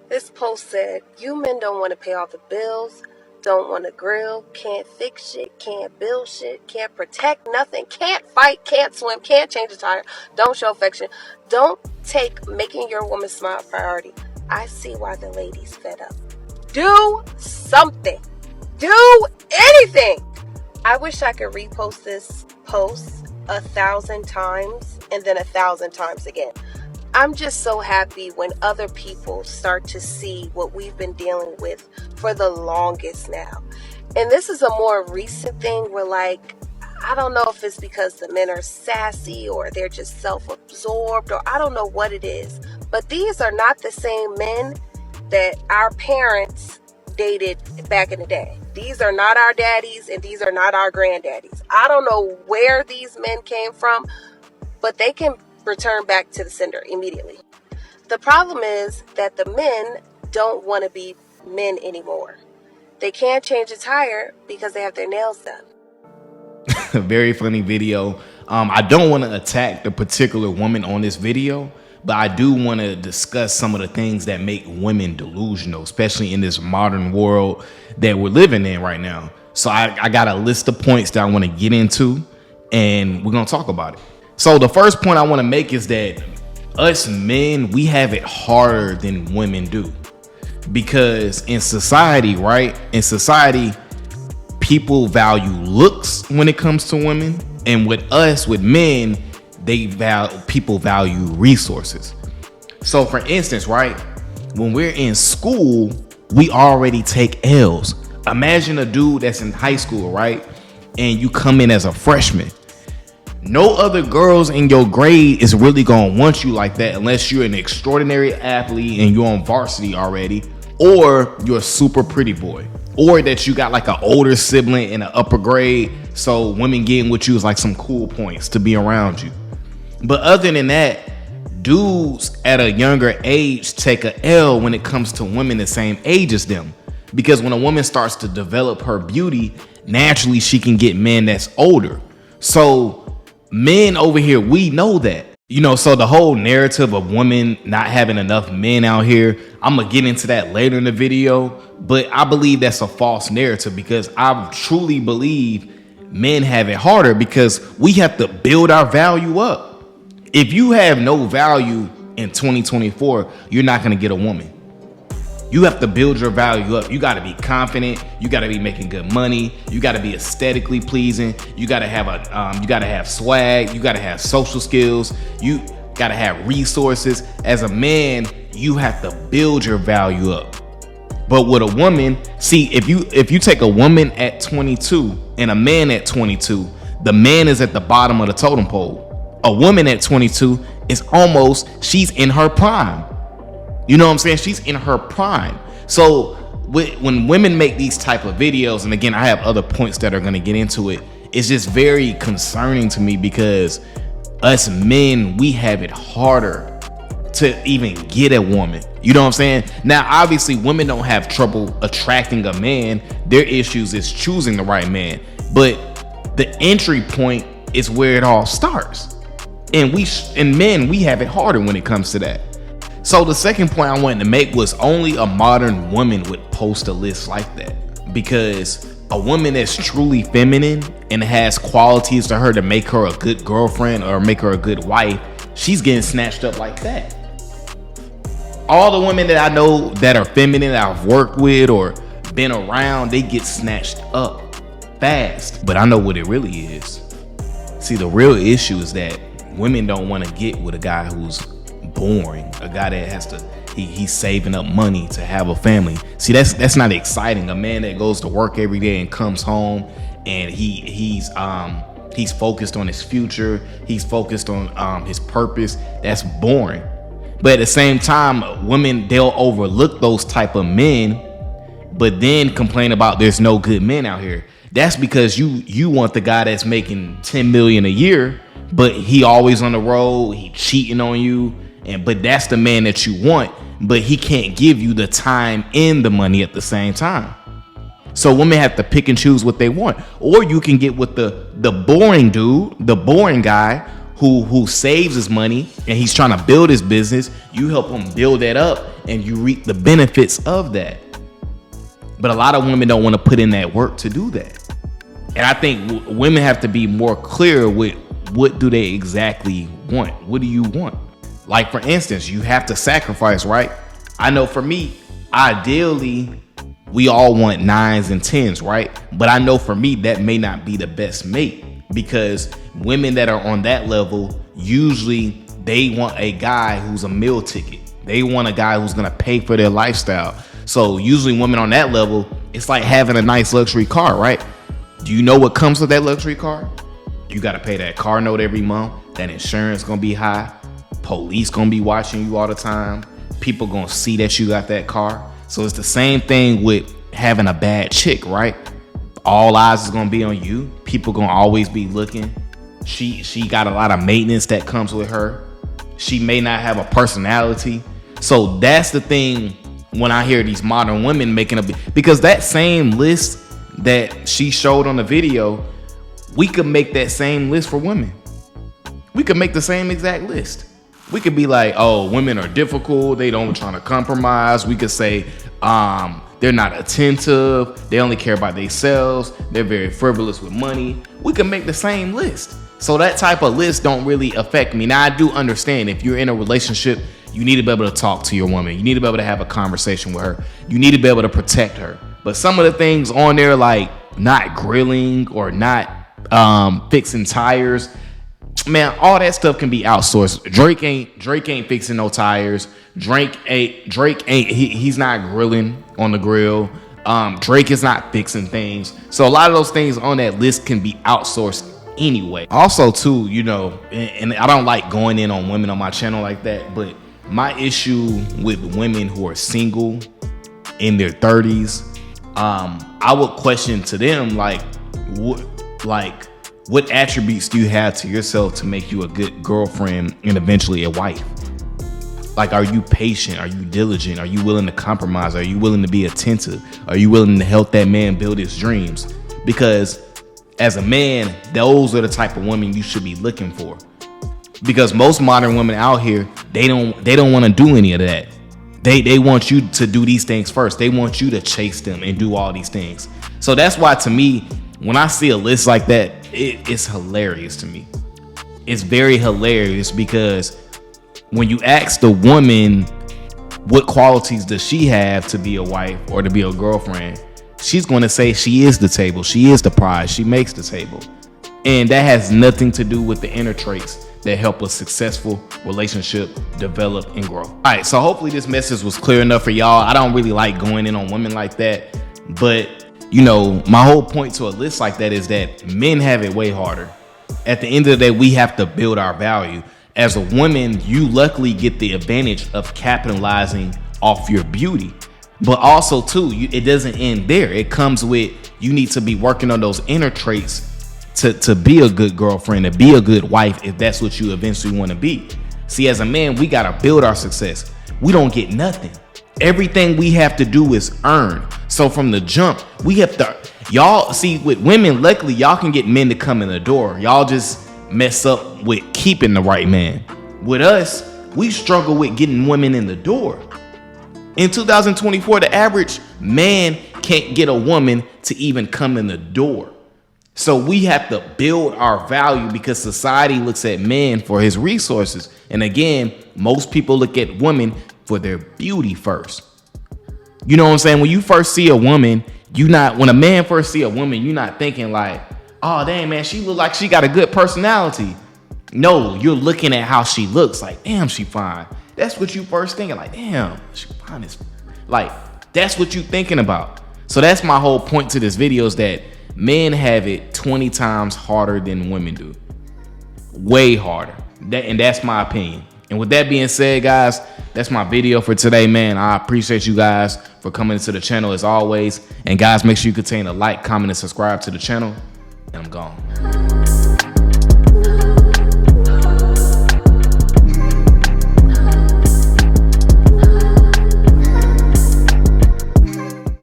This post said, you men don't want to pay all the bills, don't want to grill, can't fix shit, can't build shit, can't protect nothing, can't fight, can't swim, can't change a tire, don't show affection, don't take making your woman smile a priority. I see why the ladies fed up. Do something. Do anything. I wish I could repost this post 1,000 times and then 1,000 times again. I'm just so happy when other people start to see what we've been dealing with for the longest now. And this is a more recent thing where, like, I don't know if it's because the men are sassy or they're just self-absorbed, or I don't know what it is. But these are not the same men that our parents dated back in the day. These are not our daddies and these are not our granddaddies. I don't know where these men came from, but they can return back to the sender immediately. The problem is that the men don't want to be men anymore. They can't change a tire because they have their nails done. Very funny video. I don't want to attack the particular woman on this video, but I do want to discuss some of the things that make women delusional, especially in this modern world that we're living in right now. So I got a list of points that I want to get into, and we're going to talk about it. So the first point I want to make is that us men, we have it harder than women do. Because in society, right? In society, people value looks when it comes to women. And with us, with men, people value resources. So for instance, right? When we're in school, we already take L's. Imagine a dude that's in high school, right? And you come in as a freshman. No other girls in your grade is really going to want you like that unless you're an extraordinary athlete and you're on varsity already, or you're a super pretty boy, or that you got like an older sibling in an upper grade, so women getting with you is like some cool points to be around you. But other than that, dudes at a younger age take a L when it comes to women the same age as them, because when a woman starts to develop her beauty, naturally she can get men that's older. So men over here, we know that, so the whole narrative of women not having enough men out here, I'm gonna get into that later in the video, but I believe that's a false narrative, because I truly believe men have it harder because we have to build our value up. If you have no value in 2024, you're not gonna get a woman. You have to build your value up. You got to be confident. You got to be making good money. You got to be aesthetically pleasing. You got to have swag. You got to have social skills. You got to have resources. As a man, you have to build your value up. But with a woman, see, if you take a woman at 22 and a man at 22, the man is at the bottom of the totem pole. A woman at 22 is she's in her prime. You know what I'm saying? She's in her prime. So when women make these type of videos, and again, I have other points that are going to get into it, it's just very concerning to me because us men, we have it harder to even get a woman. You know what I'm saying? Now, obviously, women don't have trouble attracting a man. Their issues is choosing the right man. But the entry point is where it all starts. And men, we have it harder when it comes to that. So the second point I wanted to make was only a modern woman would post a list like that, because a woman that's truly feminine and has qualities to her to make her a good girlfriend or make her a good wife, she's getting snatched up like that. All the women that I know that are feminine, that I've worked with or been around, they get snatched up fast. But I know what it really is. See, the real issue is that women don't want to get with a guy who's boring, a guy that he's saving up money to have a family. See, that's not exciting. A man that goes to work every day and comes home and he's focused on his future, he's focused on his purpose, that's boring. But at the same time, women, they'll overlook those type of men, but then complain about there's no good men out here. That's because you want the guy that's making 10 million a year, but he always on the road, he cheating on you. But that's the man that you want, but he can't give you the time and the money at the same time. So women have to pick and choose what they want. Or you can get with the boring dude, the boring guy who saves his money and he's trying to build his business. You help him build that up, and you reap the benefits of that. But a lot of women don't want to put in that work to do that. And I think women have to be more clear with what do they exactly want. What do you want? Like, for instance, you have to sacrifice, right? I know for me, ideally, we all want 9s and 10s, right? But I know for me, that may not be the best mate, because women that are on that level, usually they want a guy who's a meal ticket. They want a guy who's going to pay for their lifestyle. So usually women on that level, it's like having a nice luxury car, right? Do you know what comes with that luxury car? You got to pay that car note every month. That insurance going to be high. Police going to be watching you all the time. People going to see that you got that car. So it's the same thing with having a bad chick, right? All eyes is going to be on you. People going to always be looking. She got a lot of maintenance that comes with her. She may not have a personality. So that's the thing when I hear these modern women making because that same list that she showed on the video, we could make that same list for women. We could make the same exact list. We could be like, oh, women are difficult. They don't try to compromise. We could say they're not attentive. They only care about themselves. They're very frivolous with money. We could make the same list. So that type of list don't really affect me. Now, I do understand if you're in a relationship, you need to be able to talk to your woman. You need to be able to have a conversation with her. You need to be able to protect her. But some of the things on there, like not grilling or not fixing tires, man, all that stuff can be outsourced. Drake ain't fixing no tires. Drake ain't he's not grilling on the grill. Drake is not fixing things. So a lot of those things on that list can be outsourced anyway. Also too, you know, and I don't like going in on women on my channel like that, but my issue with women who are single in their 30s, I would question to them what attributes do you have to yourself to make you a good girlfriend and eventually a wife? Like, are you patient? Are you diligent? Are you willing to compromise? Are you willing to be attentive? Are you willing to help that man build his dreams? Because as a man, those are the type of women you should be looking for. Because most modern women out here, they don't want to do any of that. They want you to do these things first. They want you to chase them and do all these things. So that's why, to me, when I see a list like that, it's hilarious to me. It's very hilarious because when you ask the woman what qualities does she have to be a wife or to be a girlfriend, she's going to say she is the table. She is the prize. She makes the table. And that has nothing to do with the inner traits that help a successful relationship develop and grow. All right, so hopefully this message was clear enough for y'all. I don't really like going in on women like that, but you know, my whole point to a list like that is that men have it way harder. At the end of the day, we have to build our value. As a woman, you luckily get the advantage of capitalizing off your beauty. But also too, it doesn't end there. It comes with, you need to be working on those inner traits to be a good girlfriend, to be a good wife, if that's what you eventually want to be. See, as a man, we got to build our success. We don't get nothing. Everything we have to do is earn. So from the jump, we have to, y'all see, with women, luckily y'all can get men to come in the door. Y'all just mess up with keeping the right man. With us, we struggle with getting women in the door. In 2024, the average man can't get a woman to even come in the door. So we have to build our value because society looks at man for his resources. And again, most people look at women for their beauty first. You know what I'm saying? When you first see a woman, when a man first see a woman, you're not thinking like, oh, dang, man, she look like she got a good personality. No, you're looking at how she looks like, damn, she fine. That's what you first thinking, like, damn, she fine as, like, that's what you thinking about. So that's my whole point to this video, is that men have it 20 times harder than women do. Way harder. And that's my opinion. And with that being said, guys, that's my video for today, man. I appreciate you guys for coming to the channel as always. And guys, make sure you continue to like, comment, and subscribe to the channel. And I'm gone.